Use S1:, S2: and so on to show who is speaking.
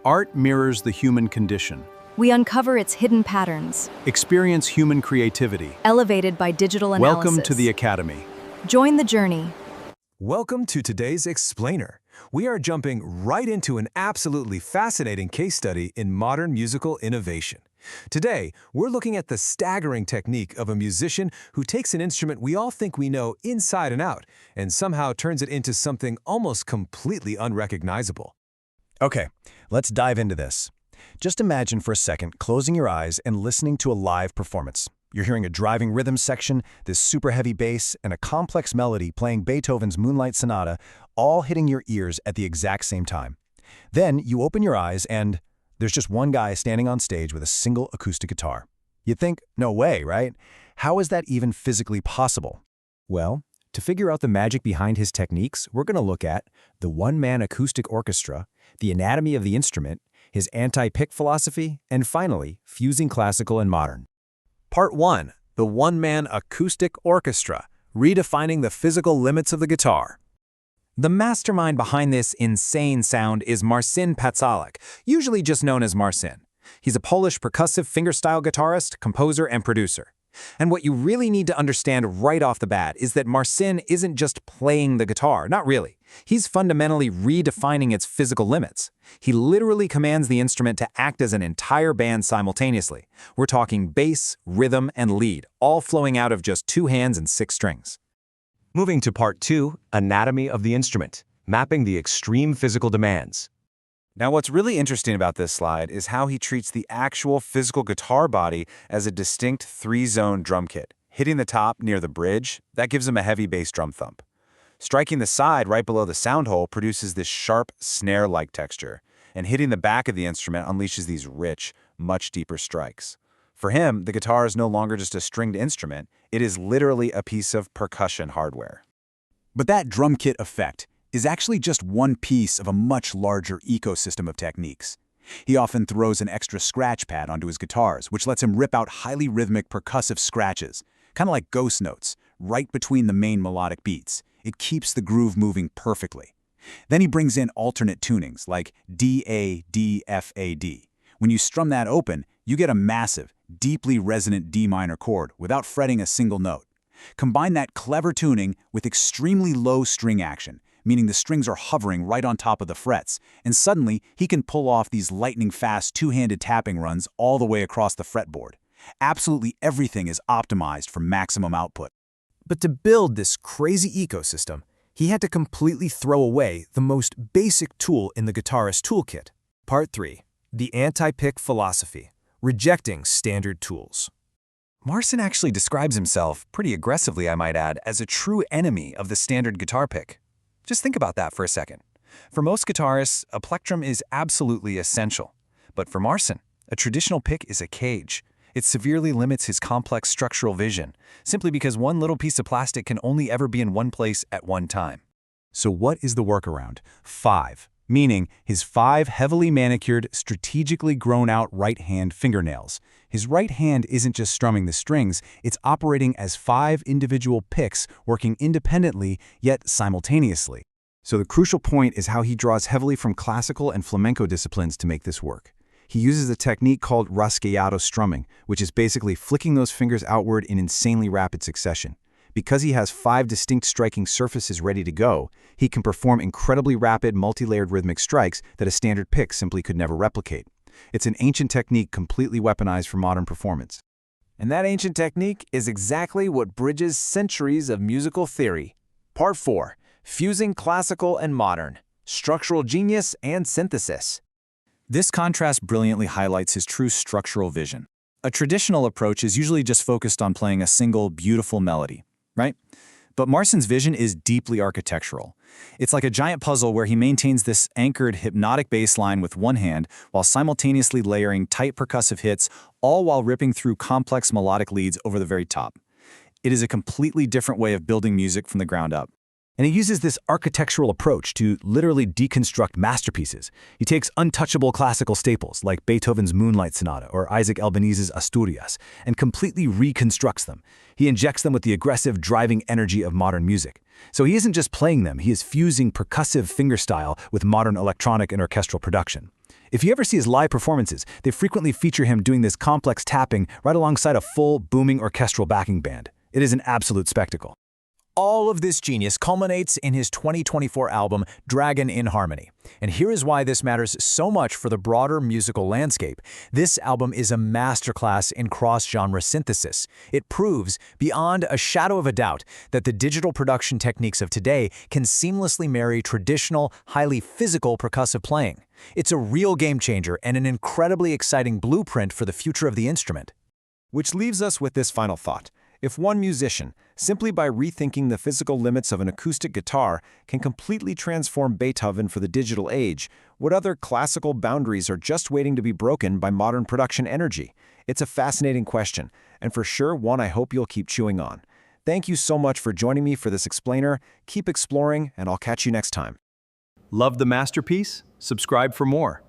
S1: Art mirrors the human condition.
S2: We uncover its hidden patterns,
S1: Experience human creativity.
S2: elevated by digital analysis.
S1: Welcome to the Academy.
S2: Join the journey.
S3: Welcome to today's Explainer. We are jumping right into an absolutely fascinating case study in modern musical innovation. Today, we're looking at the staggering technique of a musician who takes an instrument we all think we know inside and out and somehow turns it into something almost completely unrecognizable.
S4: Okay, let's dive into this. Just imagine for a second closing your eyes and listening to a live performance. You're hearing a driving rhythm section, this super heavy bass, and a complex melody playing Beethoven's Moonlight Sonata, all hitting your ears at the exact same time. Then you open your eyes and there's just one guy standing on stage with a single acoustic guitar. You'd think, no way, right? How is that even physically possible? Well, to figure out the magic behind his techniques, we're going to look at the one-man acoustic orchestra, the anatomy of the instrument, his anti-pick philosophy, and finally, fusing classical and modern.
S3: Part 1. The One-Man Acoustic Orchestra, Redefining the Physical Limits of the Guitar.
S5: The mastermind behind this insane sound is Marcin Patrzałek, usually just known as Marcin. He's a Polish percussive fingerstyle guitarist, composer, and producer. And what you really need to understand right off the bat is that Marcin isn't just playing the guitar, not really. He's fundamentally redefining its physical limits. He literally commands the instrument to act as an entire band simultaneously. We're talking bass, rhythm, and lead, all flowing out of just 2 hands and 6 strings.
S3: Moving to Part 2, Anatomy of the Instrument, Mapping the Extreme Physical Demands.
S5: Now, what's really interesting about this slide is how he treats the actual physical guitar body as a distinct 3-zone drum kit. Hitting the top near the bridge, that gives him a heavy bass drum thump. Striking the side right below the sound hole produces this sharp, snare-like texture, and hitting the back of the instrument unleashes these rich, much deeper strikes. For him, the guitar is no longer just a stringed instrument, it is literally a piece of percussion hardware.
S6: But that drum kit effect is actually just one piece of a much larger ecosystem of techniques. He often throws an extra scratch pad onto his guitars, which lets him rip out highly rhythmic percussive scratches, kind of like ghost notes, right between the main melodic beats. It keeps the groove moving perfectly. Then he brings in alternate tunings like D-A-D-F-A-D. When you strum that open, you get a massive, deeply resonant D minor chord without fretting a single note. Combine that clever tuning with extremely low string action, meaning the strings are hovering right on top of the frets, and suddenly he can pull off these lightning-fast two-handed tapping runs all the way across the fretboard. Absolutely everything is optimized for maximum output.
S4: But to build this crazy ecosystem, he had to completely throw away the most basic tool in the guitarist toolkit. Part 3. The Anti-Pick Philosophy, Rejecting Standard Tools.
S5: Marcin actually describes himself, pretty aggressively I might add, as a true enemy of the standard guitar pick. Just think about that for a second. For most guitarists, a plectrum is absolutely essential. But for Marcin, a traditional pick is a cage. It severely limits his complex structural vision, simply because one little piece of plastic can only ever be in one place at one time.
S6: So what is the workaround? 5, meaning his 5 heavily manicured, strategically grown-out right-hand fingernails. His right hand isn't just strumming the strings, it's operating as 5 individual picks working independently yet simultaneously. So the crucial point is how he draws heavily from classical and flamenco disciplines to make this work. He uses a technique called rasgueado strumming, which is basically flicking those fingers outward in insanely rapid succession. Because he has 5 distinct striking surfaces ready to go, he can perform incredibly rapid, multi-layered rhythmic strikes that a standard pick simply could never replicate. It's an ancient technique completely weaponized for modern performance.
S5: And that ancient technique is exactly what bridges centuries of musical theory. Part 4. Fusing classical and modern, structural genius and synthesis.
S1: This contrast brilliantly highlights his true structural vision. A traditional approach is usually just focused on playing a single, beautiful melody, right? But Marcin's vision is deeply architectural. It's like a giant puzzle where he maintains this anchored, hypnotic bass line with one hand while simultaneously layering tight percussive hits, all while ripping through complex melodic leads over the very top. It is a completely different way of building music from the ground up.
S4: And he uses this architectural approach to literally deconstruct masterpieces. He takes untouchable classical staples like Beethoven's Moonlight Sonata or Isaac Albanese's Asturias and completely reconstructs them. He injects them with the aggressive, driving energy of modern music. So he isn't just playing them, he is fusing percussive fingerstyle with modern electronic and orchestral production. If you ever see his live performances, they frequently feature him doing this complex tapping right alongside a full, booming orchestral backing band. It is an absolute spectacle.
S5: All of this genius culminates in his 2024 album, Dragon in Harmony. And here is why this matters so much for the broader musical landscape. This album is a masterclass in cross-genre synthesis. It proves, beyond a shadow of a doubt, that the digital production techniques of today can seamlessly marry traditional, highly physical percussive playing. It's a real game changer and an incredibly exciting blueprint for the future of the instrument.
S6: Which leaves us with this final thought. If one musician, simply by rethinking the physical limits of an acoustic guitar, can completely transform Beethoven for the digital age, what other classical boundaries are just waiting to be broken by modern production energy? It's a fascinating question, and for sure one I hope you'll keep chewing on. Thank you so much for joining me for this explainer. Keep exploring, and I'll catch you next time. Love the masterpiece? Subscribe for more.